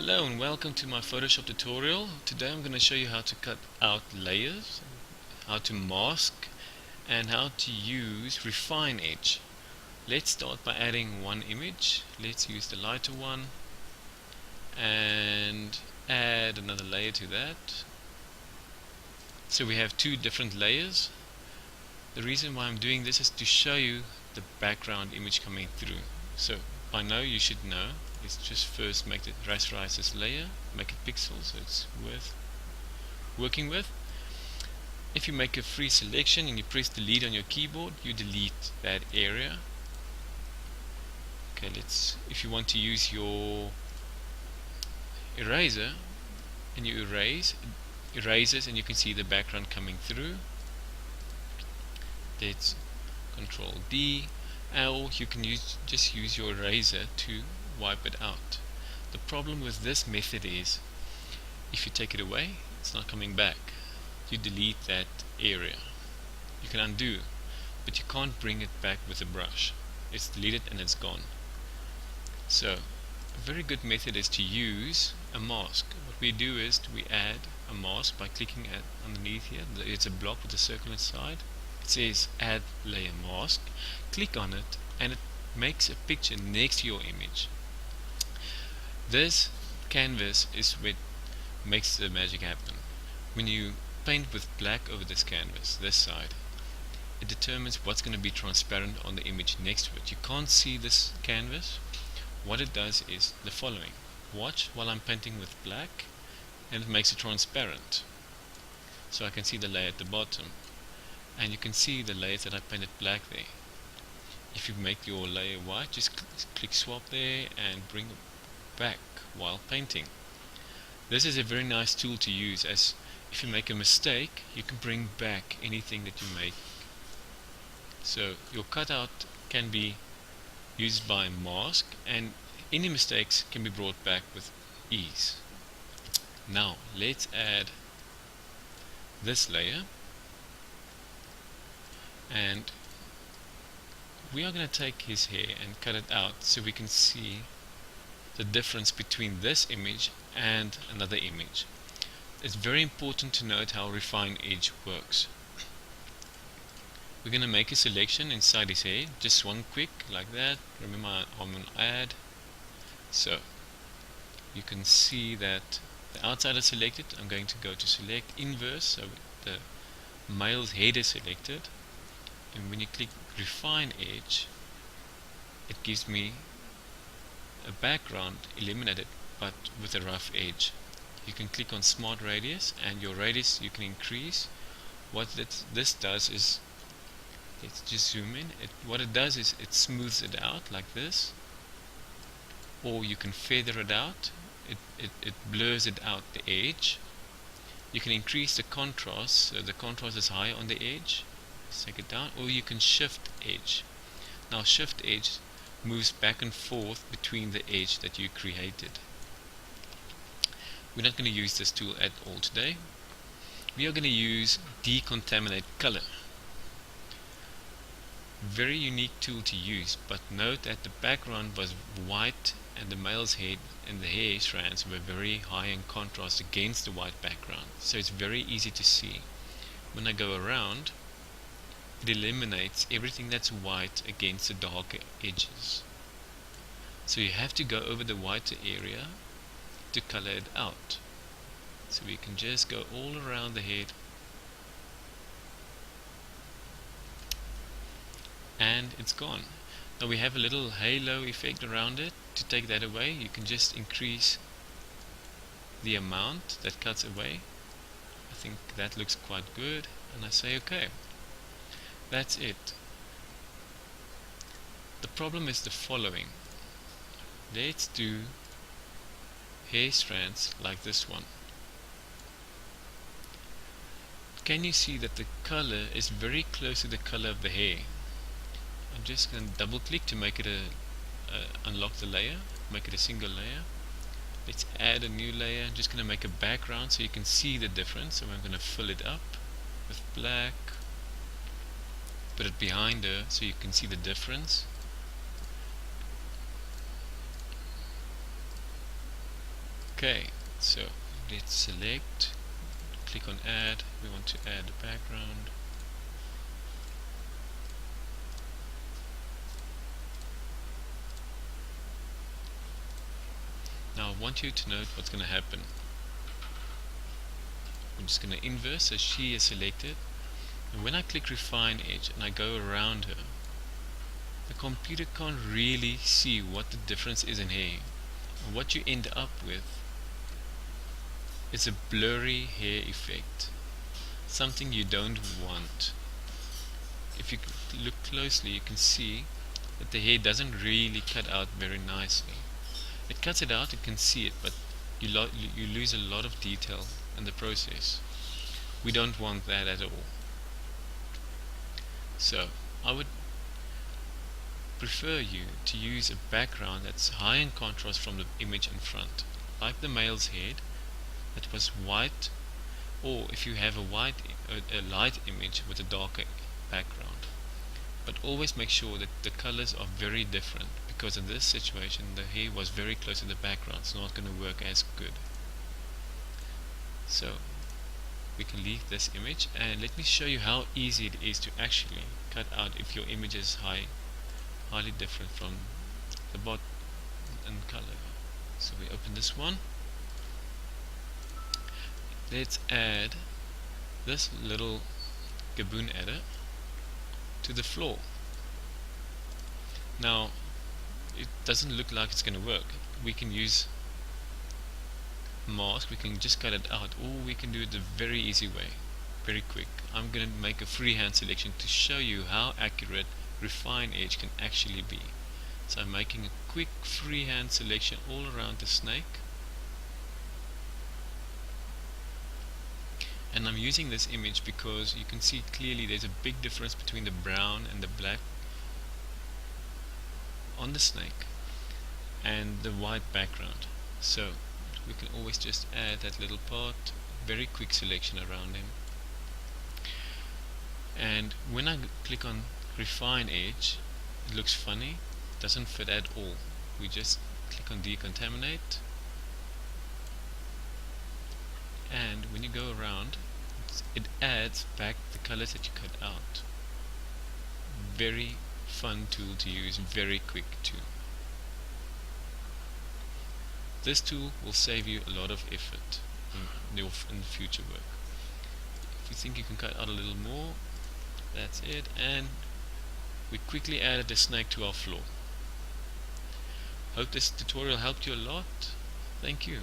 Hello and welcome to my Photoshop tutorial. Today I'm going to show you how to cut out layers, how to mask, and how to use refine edge. Let's start by adding one image. Let's use the lighter one and add another layer to that. So we have two different layers. The reason why I'm doing this is to show you the background image coming through. So by now you should know. Let's just first make the rasterize this layer, make it pixel so it's worth working with. If you make a free selection and you press delete on your keyboard, you delete that area. Okay, if you want to use your eraser and you erases and you can see the background coming through. Let's Control D, or you can just use your eraser to wipe it out. The problem with this method is if you take it away, it's not coming back. You delete that area. You can undo, but you can't bring it back with a brush. It's deleted and it's gone. So a very good method is to use a mask. What we do is we add a mask by clicking at underneath here. It's a block with a circle inside. It says add layer mask. Click on it and it makes a picture next to your image. This canvas is what makes the magic happen. When you paint with black over this canvas, this side, it determines what's going to be transparent on the image next to it. You can't see this canvas. What it does is the following. Watch while I'm painting with black and it makes it transparent. So I can see the layer at the bottom and you can see the layers that I painted black there. If you make your layer white, just click swap there and bring it back while painting. This is a very nice tool to use, as if you make a mistake you can bring back anything that you make. So your cutout can be used by mask and any mistakes can be brought back with ease. Now let's add this layer and we are going to take his hair and cut it out so we can see the difference between this image and another image. It's very important to note how refine edge works. We're going to make a selection inside his hair, just one quick like that. Remember, I'm going to add. So you can see that the outside is selected. I'm going to go to select inverse, so the male's head is selected, and when you click refine edge, it gives me a background eliminated but with a rough edge. You can click on smart radius and your radius you can increase. What this does is, let's just zoom in, what it does is it smooths it out like this, or you can feather it out. It blurs it out the edge. You can increase the contrast, so the contrast is high on the edge. Let's take it down, or you can shift edge. Now shift edge moves back and forth between the edge that you created. We're not going to use this tool at all today. We are going to use Decontaminate Color. Very unique tool to use, but note that the background was white and the male's head and the hair strands were very high in contrast against the white background, so it's very easy to see. When I go around, it eliminates everything that's white against the darker edges. So you have to go over the whiter area to color it out. So we can just go all around the head and it's gone. Now we have a little halo effect around it. To take that away, you can just increase the amount that cuts away. I think that looks quite good and I say okay. That's it. The problem is the following. Let's do hair strands like this one. Can you see that the color is very close to the color of the hair? I'm just going to double click to make it unlock the layer, make it a single layer. Let's add a new layer. I'm just going to make a background so you can see the difference. So I'm going to fill it up with black. Put it behind her so you can see the difference. Okay, so let's select, click on add. We want to add the background. Now I want you to note what's going to happen. I'm just going to inverse so she is selected, and when I click refine edge and I go around her, the computer can't really see what the difference is in hair. And what you end up with is a blurry hair effect, something you don't want. If you look closely, you can see that the hair doesn't really cut out very nicely. It cuts it out, you can see it, but you lose a lot of detail in the process. We don't want that at all. So I would prefer you to use a background that's high in contrast from the image in front, like the male's head that was white, or if you have a light image with a darker background. But always make sure that the colors are very different, because in this situation the hair was very close to the background. It's not going to work as good. So we can leave this image, and let me show you how easy it is to actually cut out if your image is highly different from the bot in color. So we open this one. Let's add this little gaboon adder to the floor. Now it doesn't look like it's going to work. We can use mask, we can just cut it out, or we can do it the very easy way, very quick. I'm going to make a freehand selection to show you how accurate refine edge can actually be. So I'm making a quick freehand selection all around the snake, and I'm using this image because you can see clearly there's a big difference between the brown and the black on the snake and the white background. So we can always just add that little part, very quick selection around him. And when I click on refine edge, it looks funny, doesn't fit at all. We just click on decontaminate, and when you go around, it adds back the colors that you cut out. Very fun tool to use, very quick too. This tool will save you a lot of effort in future work. If you think you can cut out a little more, that's it, and we quickly added the snake to our floor. Hope this tutorial helped you a lot. Thank you.